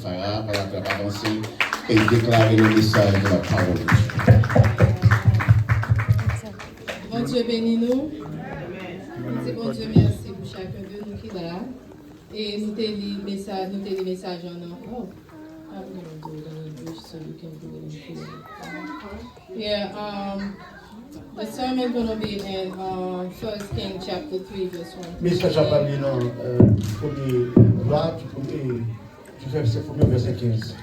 Farah va avancer et déclarer le message de la parole de Dieu. Bon Dieu bénis nous. C'est bon Dieu merci pour chacun de nous qui est là. Et nous t'ai dit message en oh, I'm going to do it in English so you can do it in English. Yeah, the sermon going to be in 1 Kings chapter 3 verse 1. Message à parler dans premier roi, tu fais ce premier verset 15.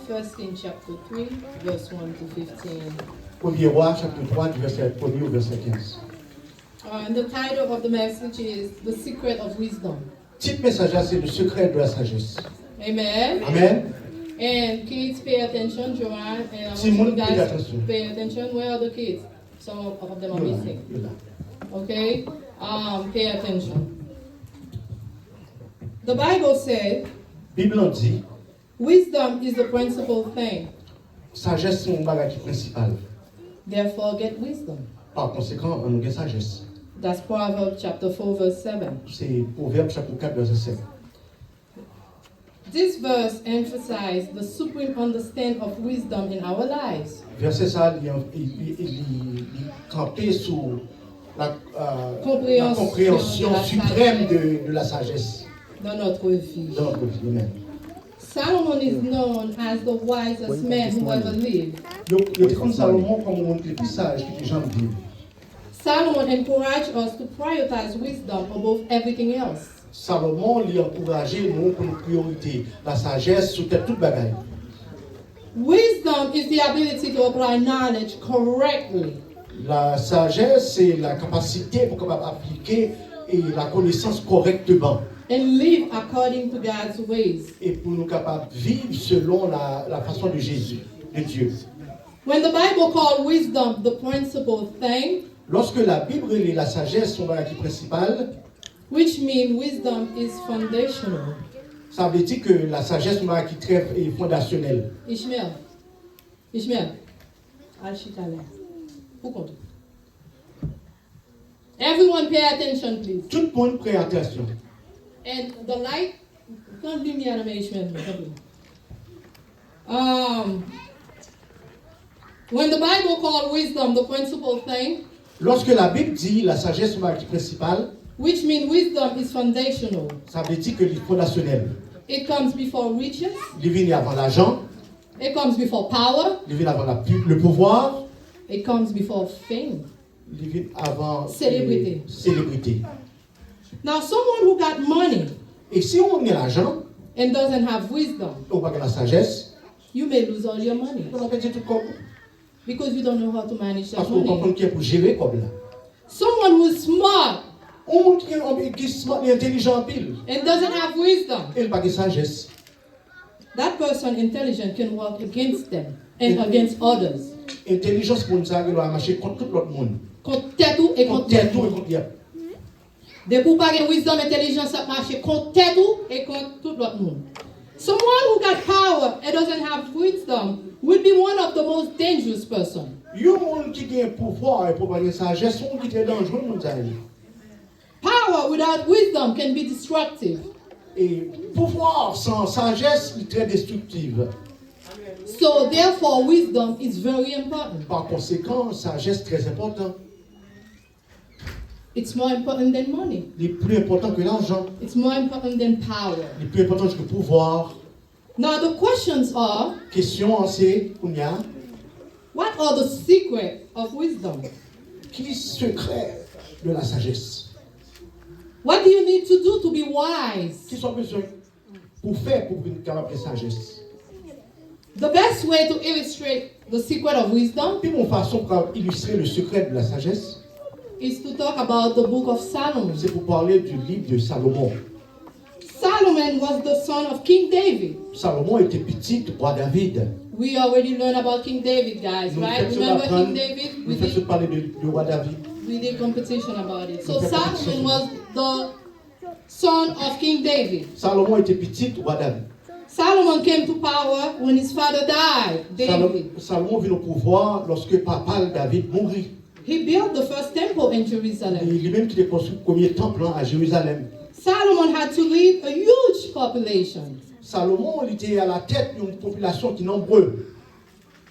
1 Kings chapter 3 verse 1 to 15. Premier roi, chapitre 3, du verset 1 au verset 15. And the title of the message is The Secret of Wisdom. Titre message, c'est le secret de la sagesse. Amen. Amen. And kids, pay attention, Joanne. And I want Simon, you guys pay attention. pay attention. Where are the kids? Some of them are missing. Okay? Pay attention. The Bible said, Bible dit, wisdom is the principal thing. sagesse c'est un bagage principal. Therefore, get wisdom. Par conséquent, on a une sagesse. That's Proverbs chapter 4, verse 7. C'est Proverbe chapitre 4, verset 7. This verse emphasizes the supreme understanding of wisdom in our lives. Verset ça, il campé sur la compréhension suprême de la sagesse dans notre vie. dans notre vie même. Solomon is known as the wisest man who ever lived. Il comme Salomon comme un des plus sages qui jamais vivent. Solomon encouraged us to prioritize wisdom above everything else. Salomon lui encourageait nous pour une priorité, la sagesse sur toute bagaille. Wisdom is the ability to apply knowledge correctly. La sagesse, c'est la capacité pour capable appliquer et la connaissance correctement. And live according to God's ways. Et pour nous capables vivre selon la façon de Jésus, de Dieu. When the Bible called wisdom the principal thing, Lorsque la Bible et la sagesse sont la principale, which means wisdom is foundational. ça veut dire que la sagesse est très fondationnelle. Ishmael, Al-Shitale. Who called? Everyone pay attention, please. Tout le monde prête attention. And the light, don't leave me animation. When the Bible called wisdom the principal thing, Lorsque la Bible dit la sagesse est principale, which means wisdom is foundational. ça veut dire que c'est fondationnel. It comes before riches. Il vient avant l'argent, It comes before power. il vient avant le pouvoir, It comes before fame. il vient avant Célébrité. célébrité. Now, someone who got money Et si on a l'argent, and doesn't have wisdom, on va la sagesse, you may lose all your money on va perdre tout comme because you don't know how to manage that parce qu'on comprend money. qu'il y a pour gérer comme là. Someone who is smart On qui est smart et intelligent en pile, and doesn't have wisdom, il n'a pas de sagesse. that person intelligent can work against them and against others. Intelligence pour nous, ça doit marcher contre tout l'autre monde. Contre tout et contre Contre tout et tout. contre l'autre. De pour pas avoir wisdom, intelligence, ça marche contre tout et contre tout l'autre monde. Someone who got power and doesn't have wisdom will be one of the most dangerous person. Il y a un monde qui a un pouvoir et pour avoir une sagesse, on qui est dangereux monde ça. Power without wisdom can be destructive. Et pouvoir sans sagesse est très destructif. So therefore, wisdom is very important. Par conséquent, sagesse très important. It's more important than money. Il est plus important que l'argent. It's more important than power. Il est plus important que le pouvoir. Now the questions are, Question c'est, Kounia, what are the secrets of wisdom? qui est le secret de la sagesse? What do you need to do to be wise? Qui sont besoin pour faire pour être capable de sagesse? The best way to illustrate the secret of wisdom Puis mon façon pour illustrer le secret de la sagesse, is to talk about the book of Solomon. c'est pour parler du livre de Salomon. Solomon was the son of King David. Salomon était petit roi David. We already learned about King David, guys, Nous right? faisons Remember apprendre- King David? nous faisons parler du roi David. We did competition about it. So Okay, Solomon was the son of King David. Salomon était petit roi David. Solomon came to power when his father died, David. Salomon vit au pouvoir lorsque papa David mourit. He built the first temple in Et Jerusalem. lui-même qui a construit le premier temple à Jérusalem. Solomon had to lead a huge population. Salomon il était à la tête d'une population qui est nombreuse.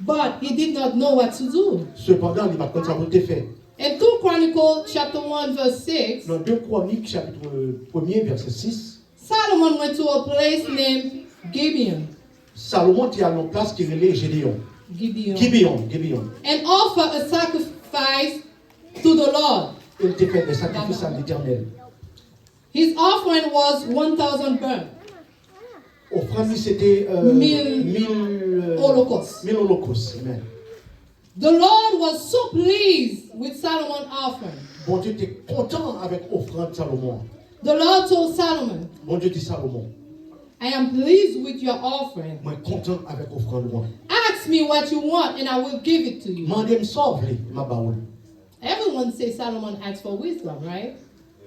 But he did not know what to do. Cependant, il va comme ça vous fait. In 2 Chronicles chapter 1 verse 6, Dans 2 Chroniques, chapitre 1er, verset 6, Solomon went to a place named Gibeon. Salomon était à une place qui relait Gédéon. Gibeon. And offered a sacrifice to the Lord. Il était fait des sacrifices à l'Éternel. His offering was 1,000 burnt. Offrande, c'était 1000 holocaustes. 1000 holocaustes. Amen. The Lord was so pleased with Solomon's offering. Bon Dieu était content avec l'offrande de Salomon. The Lord told Solomon, Bon Dieu dit Salomon, I am pleased with your offering. moi content avec l'offrande. Ask me what you want and I will give it to you. Mandez-moi sauver ma baoule. Everyone says Solomon asked for wisdom, right?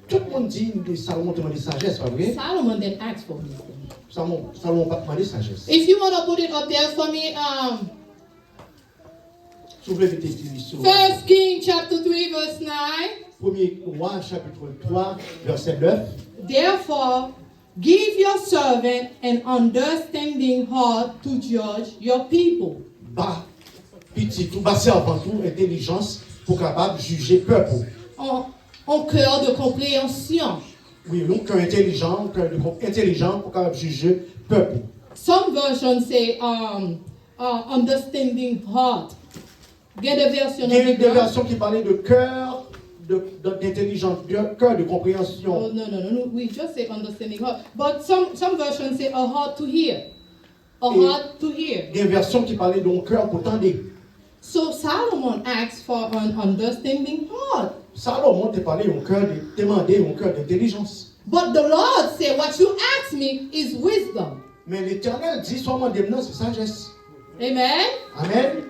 Tout le monde dit que Salomon demande sagesse, pas vrai? Solomon didn't ask for wisdom. Salomon pas demandé sagesse. If you want to put it up there for me, Si vous voulez mettre sur 1 Kings chapter 3 verse 9. 1er Roi, chapitre 3, verset 9. Therefore, give your servant an understanding heart to judge your people. Bas, petit, tout bas servant, tout intelligence pour capable de juger peuple. En cœur de compréhension. Oui, un cœur intelligent pour capable de juger peuple. Some versions say understanding heart. Il y a des versions qui parlaient de cœur, d'intelligence, cœur de compréhension. Oh, no. We just say understanding heart. But some versions say a heart to hear. Heart to hear. Il y a des versions qui parlaient d'un cœur pour tendre. So Solomon asked for an understanding heart. Salomon t'a parlé d'un cœur d'intelligence. But the Lord said, what you ask me is wisdom. Mais l'Éternel dit seulement maintenant c'est sagesse. Amen. Amen.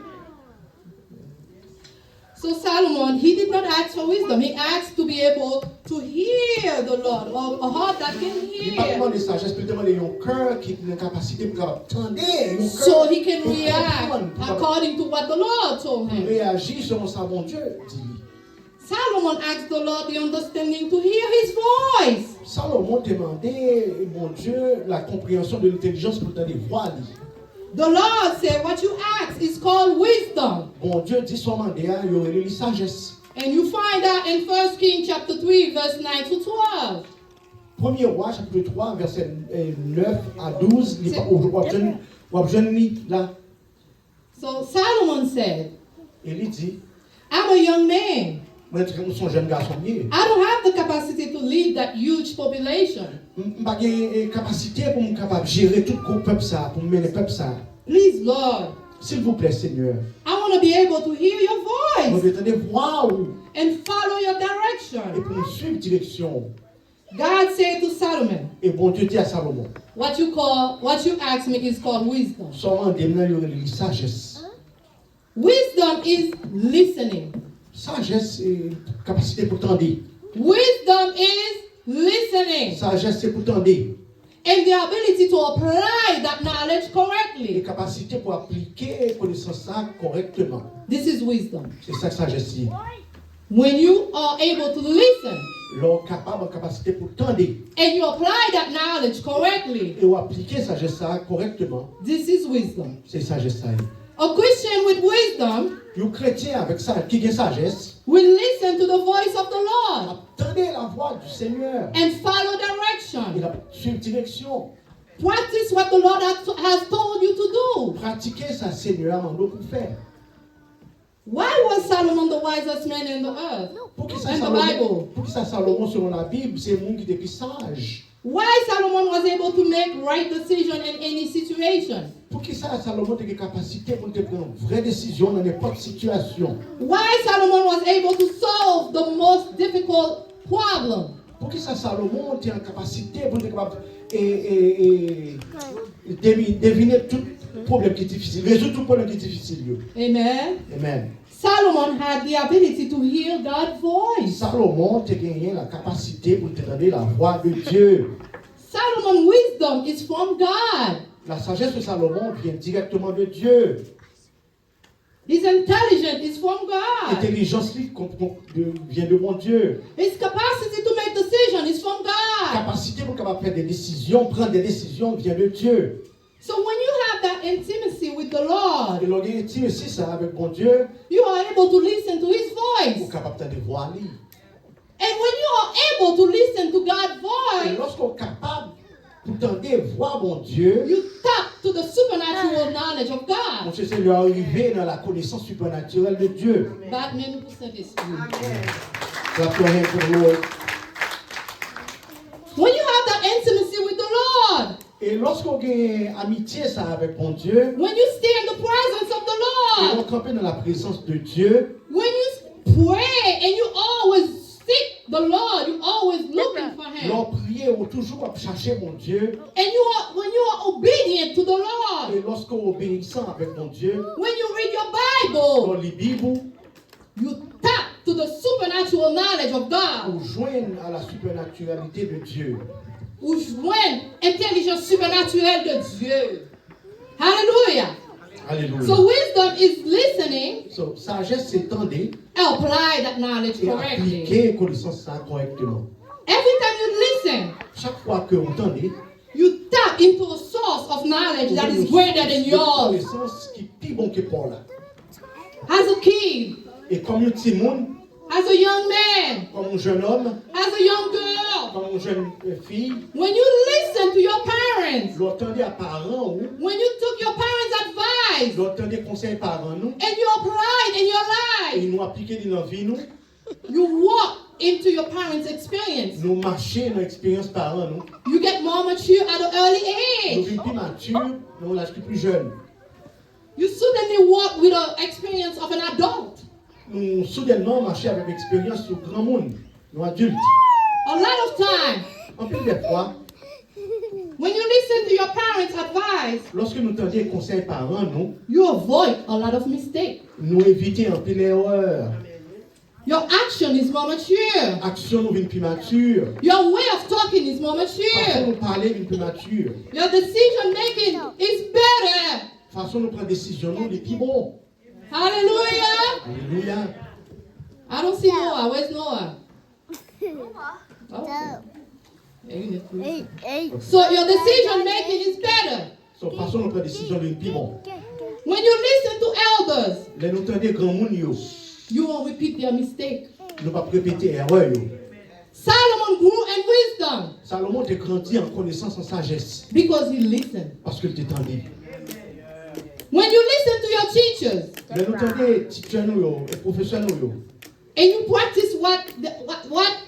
So Solomon, he did not ask for wisdom. He asked to be able to hear the Lord, or a heart that can Il n'a pas hear. demandé sagesse, il demandé un cœur qui a une capacité pour entendre. So he can react according to what the Lord told him. Réagir selon sa bon Dieu, dit. Solomon asked the Lord the understanding to hear his voice. Salomon demandait, mon Dieu, la compréhension de l'intelligence pour entendre voix. The Lord said, what you ask is called wisdom. Bon Dieu dit seulement derrière, il y aurait eu sagesse. And you find that in 1 Kings chapter 3, verse 9 to 12. Premier Roi, chapitre 3, verset 9 à 12. So Solomon said, Il dit, I'm a young man. moi, je suis un jeune garçon. I don't have the capacity to lead that huge population. Je n'ai pas de capacité pour me capable gérer tout le peuple ça, pour mener le peuple ça. Please, Lord, S'il vous plaît, Seigneur. I want to be able to hear your Vous voice devez voir and follow your et direction. pour nous suivre direction. God said to Solomon, Et bon Dieu dit à Salomon, what you ask me is called wisdom. seulement maintenant il y aurait eu sagesse. Wisdom is listening. Sagesse et capacité pour tendre. Wisdom is listening. Sagesse c'est pour tendre. And the ability to apply that knowledge Et correctly. capacité pour appliquer connaissance ça correctement. This is wisdom. C'est ça que sagesse dit. When you are able to listen L'homme capable, capacité pour tendre. and you apply that knowledge correctly, Et appliquer sagesse ça correctement. this is wisdom. C'est sagesse ça. A Christian with wisdom Un chrétien avec ça, qui a sagesse, will listen to the voice of the Lord attendez la voix du Seigneur. and follow Il direction. a suivre direction. Practice what the Lord has told you to do. Pratiquer ça, Seigneur, m'a pour faire. Why was Solomon the wisest man in the earth? Pour qui ça, And the Salomon, Bible. pour qui ça, Salomon, selon la Bible, c'est un monde qui était plus sage. Why Solomon was able to make right decision in any situation? Pour qui ça, Salomon a une capacité pour prendre une vraie décision dans n'importe situation. Why Solomon was able to solve the most difficult problem? Pour qui ça, Salomon a une capacité pour être capable deviner tout problème qui est difficile, résoudre tout problème qui est difficile. Amen. Amen. Solomon had the ability to hear God's voice. Salomon a gagné la capacité pour entendre la voix de Dieu. Solomon's wisdom is from God. La sagesse de Salomon vient directement de Dieu. His intelligence is from God. Intelligence vient de mon Dieu. His capacity to make decisions is from God. Capacité pour capable faire des décisions, prendre des décisions vient de Dieu. So when you have that intimacy with the Lord, Et l'organisme aussi ça avec mon Dieu, you are able to listen to His pour voice. capable de voir lui. And when you are able to listen to God's Et voice, lorsqu'on est capable pour voir mon Dieu, you tap to the supernatural knowledge of mon God. Dieu c'est lui arriver dans la connaissance supernaturelle de Dieu. Batman who said this to you. Clap your hands for the Lord. When you have that intimacy with the Lord, Et lorsqu'on a amitié ça avec mon Dieu, when you stay in the presence of the et on Lord, campe dans la présence de Dieu, when you pray and you always seek the Lord, you always looking for Him, l'on prie, on toujours à chercher mon Dieu. and when you are obedient to the Lord, Et lorsqu'on obéissant avec mon Dieu, when you read your Bible, on lit Bible, you tap to the supernatural knowledge of God. pour joindre à la supernaturalité de Dieu. Ou joindre intelligence supernaturelle de Dieu. Hallelujah. Alléluia. So wisdom is listening So, sagesse, c'est tendre et and apply that knowledge correctly. appliquer connaissance ça correctement. Every time you listen, Chaque fois que vous tendez, you tap into a source of knowledge that is greater than yours. connaissance qui est plus bon que pour là. As a kid, Et comme un petit monde, as a young man, comme un jeune homme, as a young girl, comme une jeune fille, when you listen to your parents, l'entendez à parents ou when you took your parents' advice l'entendez conseil parents nous, and you applied in your et life, nous appliquer dans la vie nous, you walk into your parents' experience. nous marcher dans l'expérience parents nous, You get more mature at an early nous age. sommes plus matures, nous l'âge plus jeune. You suddenly walk with the experience of an adult. Nous soudainement marcher avec l'expérience du grand monde, nous adultes. A lot of time, En plus des fois, when you listen to your parents' advice, lorsque nous entendons les conseils parents nous, you avoid a lot of mistakes. nous évitons un peu l'erreur. Your action is more mature. Action nous vient plus mature. Your way of talking is more Façon mature. nous parler vient plus mature. Your decision making is better. Façon nous prendre décision nous les plus bon. Hallelujah. Alléluia. I don't see Noah. Where's Noah? Oh. Yeah, you need to- So your decision making is better. So façon nous prendre décision les plus bon. When you listen to elders, Les nous entendons grand monde yo, you won't repeat their mistake. nous pas répéter erreur yo. Solomon grew in wisdom Salomon a grandi en connaissance en sagesse because he listened. parce qu'il était tendu. When you listen to your teachers Les nous entendons teachers nous yo, et professeurs nous yo, and you practice what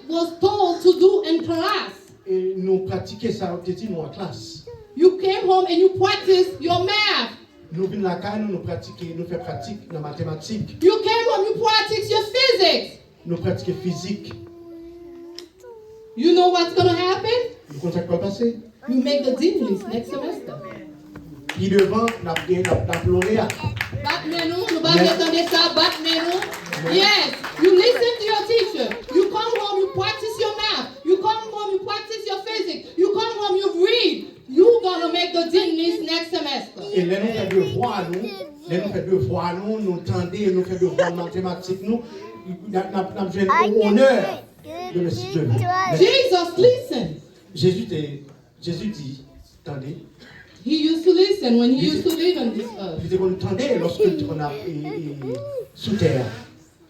was told to do in class, et nous pratiquer ça on dit nous en classe. you came home and you practiced your math. Nous venons la caille, nous pratiquer, nous faire pratique dans mathématiques, You came home, you practiced your physics. nous pratiquer physique. You know what's going to happen? Nous comptons quoi passer? You make the dean list next semester. Puis devant, n'a lauréat. Batman, nous allons attendre ça, Batman. Yes, you listen to your teacher. You come home, you practice your math. You come home, you practice your physics. You come home, you read. You're gonna make the dean list next semester. Et là, nous faisons devoir, nous faisons devoir, nous tendez, nous faisons devoir mathématiques, nous avons besoin d'honneur de M. Dieu. Jesus listened. Jésus dit, attendez, He used to listen when he used to live on this earth. il dit qu'on entendait lorsque on a sous terre.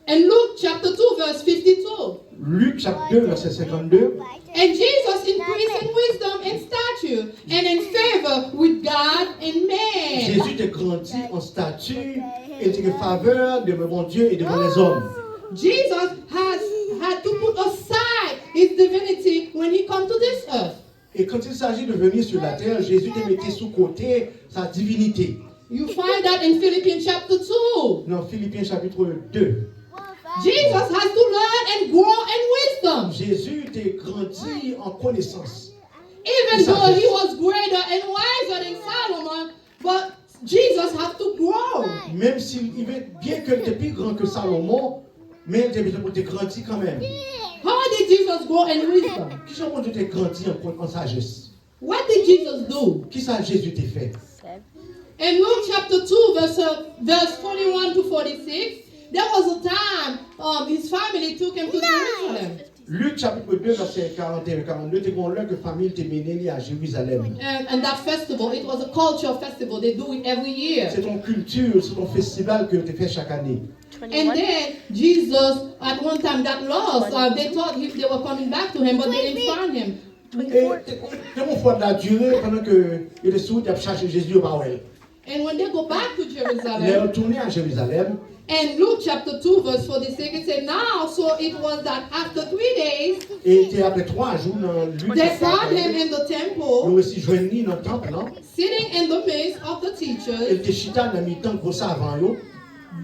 In Luke chapter 2, verse 52. Luc chapitre 2, verset 52. And Jesus increased in wisdom and stature and in favor with God and man. Jésus est grandi en statut et en faveur de mon Dieu et devant les hommes. Jesus had to put aside his divinity when he come to this earth. Et quand il s'agit de venir sur la terre, Jésus te mettait sous côté sa divinité. You find that in Philippians chapter 2. Dans Philippiens chapitre 2. Jesus has to learn and grow in wisdom. Jésus était grandi en connaissance. Even though he was greater and wiser than Solomon, but Jesus had to grow. Même bien qu'il était plus grand que Salomon, mais il était grandi quand même. How did Jesus grow in wisdom? Qui sont Dieu était grandi en sagesse? What did Jesus do? Qui ça Jésus t'a fait? In Luke chapter 2, verse 41 to 46, there was a time his family took him to Jerusalem. Luc chapitre 2, verset 41-42, tu vois là que famille était menée à Jérusalem. And that festival, it was a cultural festival. They do it every year. C'est ton culture, c'est ton festival que tu fais chaque année. And then Jesus, at one time, got lost. They thought they were coming back to him, but they didn't find him. Et comment fois de la durée pendant que il est sous, il a cherché Jésus au Bawel. And when they go back to Il est Jerusalem, retourné à Jérusalem. and Luke chapter 2, verse 46, it said, now, so it was that after 3 days, Et était après 3 jours dans Luc. they found him in the Nous temple, aussi joignis dans le temple, non? sitting in the midst of the Il teachers, était chita dans le temps gros avant yo.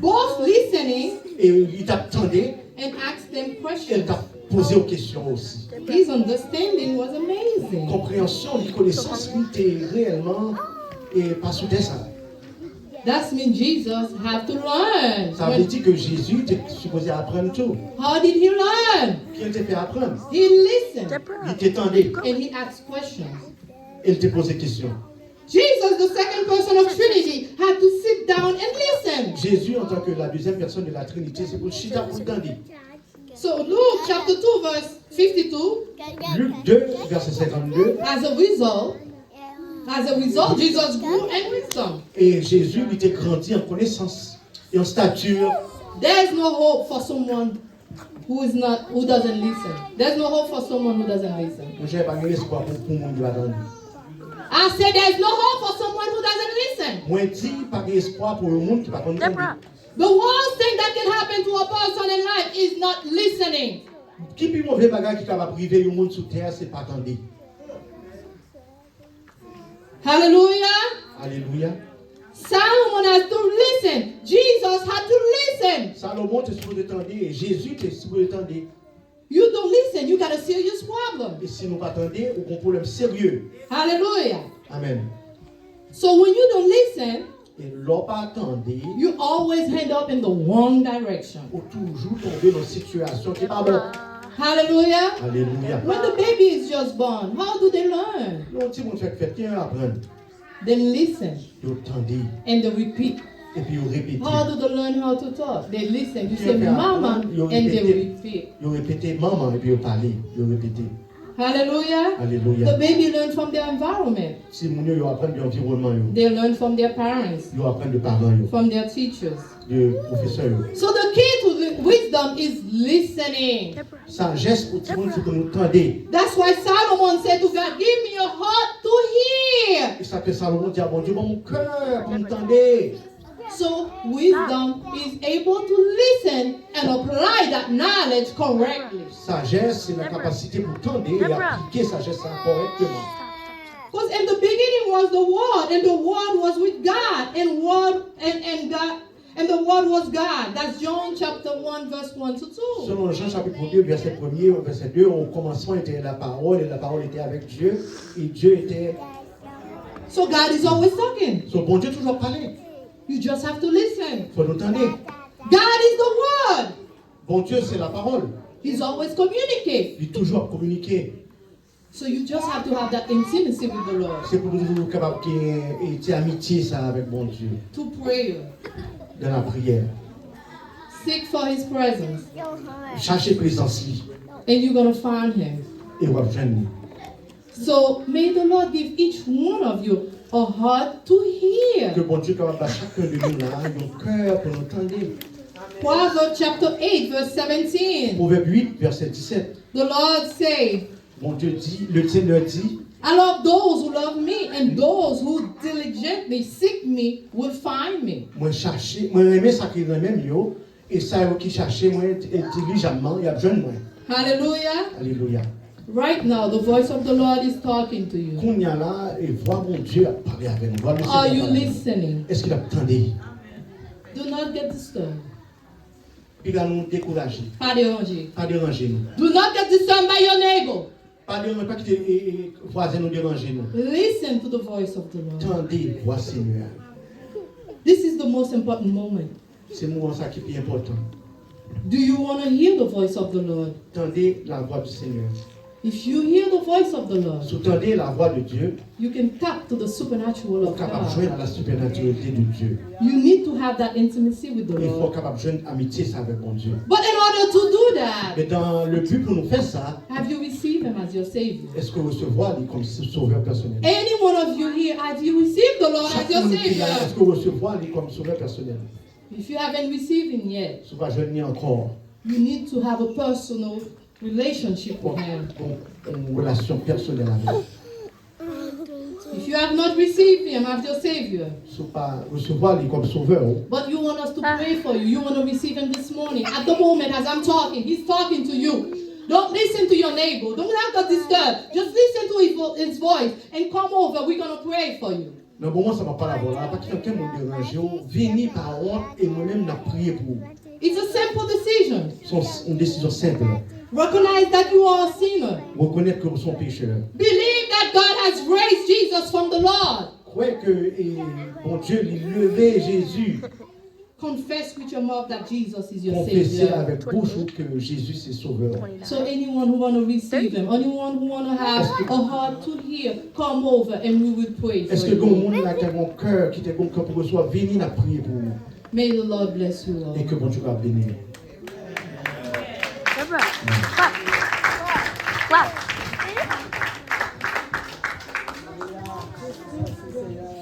both listening Et il t'attendait. and asked them Il questions. t'a posé aux questions aussi. His understanding was amazing. Compréhension, une connaissance, il était réellement et pas sous ça. That means Jesus had to learn. Ça veut dire que Jésus était supposé apprendre tout. How did he learn? Qui était fait apprendre? He listened Il t'étendait. and he asked questions. Il te posait des questions. Jesus, the second person of Trinity, had to sit down and listen. Jésus, en tant que la deuxième personne de la Trinité, c'est pour chita pour t'entendre. So Luke chapter 2 verse 52, Luc 2, verset 52. as a result, Jesus grew in wisdom. Et Jésus, il était grandi en connaissance et en stature. There's no hope for someone who doesn't listen. There's no hope for someone who doesn't listen. Moi, j'ai pas d'espoir pour le monde qui va attendre. I said there's no hope for someone who doesn't listen. Moi, je dis pas d'espoir pour le monde qui va attendre. The worst thing that can happen to a person in life is not listening. Qui plus mauvais bagage qui va priver le monde sur terre, c'est pas attendre. Hallelujah. Alléluia. Solomon has to listen. Jesus had to listen. Salomon était supposé attendre et Jésus était supposé attendre. You don't listen, you got a serious problem. Et si nous pas attendre, on a un problème sérieux. Hallelujah. Amen. So when you don't listen, Et l'on pas attendre, you always end up in the wrong direction. on toujours tomber dans une situation qui n'est pas bonne. Hallelujah. Alléluia. When the baby is just born, how do they learn? L'on dit, mon frère, fait tiens, apprendre. Then listen Ils attendent and they repeat. et puis ils répètent. How do they learn how to talk? They listen. You say Yeah, mama you and they repeat. repeat. Ils répètent maman et puis ils parlent. Ils répètent. Hallelujah. Alléluia. The baby learn from their environment. Si mon ils apprennent de l'environnement, They learn from their parents, ils apprennent de parents, from their teachers. de professeurs. So the key to wisdom is listening. Sagesse pour tout le monde, il faut que nous tendez. That's why Solomon said to God, give me a heart to hear. Et ça fait Salomon dire, bon Dieu, mon cœur pour nous tendre. So wisdom is able to listen and apply that knowledge correctly. Sagesse, c'est la capacité pour tendre et appliquer sagesse correctement. Because in the beginning was the Word, and the Word was with God, and the Word was God. That's John chapter 1, verse 1 to 2. Selon Jean chapitre 2, verset 1er au verset 2, au commencement était la parole et la parole était avec Dieu et Dieu était... So God is always talking. Son bon Dieu toujours parlé. You just have to listen. Il faut nous tendre. God is the Word. Bon Dieu, c'est la parole. He's always communicating. Il est toujours communiqué. So you just have to have that intimacy with the Lord. C'est pour nous capables d'être amitié ça avec bon Dieu To prayer. dans la prière. Seek for His presence. Cherchez présence lui And you're going to find Him. et on va joindre. So may the Lord give each one of you a heart to hear. Que bon Dieu capable à chacun de nous là, un cœur pour nous tendre. Proverbs chapter 8, verse 17. Proverbe 8, verset 17. The Lord say, Mon Dieu dit, le Seigneur dit, I love those who love me, and those who diligently seek me will find me. moi chercher, moi aimer ça qui même yo, et ça qui chercher moi intelligemment, il y a besoin de moi. Hallelujah. Alléluia. Right now, the voice of the Lord is talking to you. Qu'on y a là et voir mon Dieu parler avec nous. Voir le Are Seigneur you parler. listening? Est-ce qu'il a entendu? Do not get disturbed. Il va nous décourager, Pas déranger. pas déranger nous. Do not get disturbed by your neighbor. Pas déranger, pas quitter voisin nous déranger nous. Listen to the voice of the Lord. Tendez, voix Seigneur. This is the most important moment. C'est le moment ça qui est important. Do you want to hear the voice of the Lord? Tendez la voix du Seigneur. If you hear the voice of the Lord, Si vous entendez la voix de Dieu, you can tap to the supernatural vous êtes of capable de God. joindre à la supernaturalité de Dieu. You need to have that intimacy with the Il faut Lord. être capable de joindre amitié ça avec mon Dieu. But in order to do that, Mais dans le but pour nous faire ça, have you received Him as your Savior? est-ce que recevoir lui comme sauveur personnel? Any one of you here, have you received the Lord as your Chacun qui est là, Savior? est-ce que recevoir lui comme sauveur personnel? If you haven't received Him yet, Si vous ne joindre encore, you need to have a personal relationship with Him. une relation personnelle avec lui. If you have not received Him as your Savior, Si vous ne pas recevoir lui comme sauveur, but you want us to pray for you, you want to receive Him this morning. At the moment, as I'm talking, He's talking to you. Don't listen to your neighbor. Don't have to disturb. Just listen to his voice and come over. We're going to pray for you. dans le moment, ça ne va pas la voir. Parce que quelqu'un m'a dérangé, venez par honte et moi-même, n'a prié pour vous. It's a simple decision. C'est une décision simple. Recognize that you are a sinner. Reconnaître que vous êtes pécheur. Believe that God has raised Jesus from the Lord. Croyez que bon Dieu, il levait Jésus. Confess with your mouth that Jesus is your Confessez Savior. avec bouche que Jésus c'est sauveur. So anyone who want to receive Him, anyone who want to have a heart to hear, come over and we will pray for Est-ce que le you. monde là qui a mon cœur, qui était bon cœur pour recevoir, venez la prier pour vous. May the Lord bless you all. Et que bon Dieu va bénir. Papa.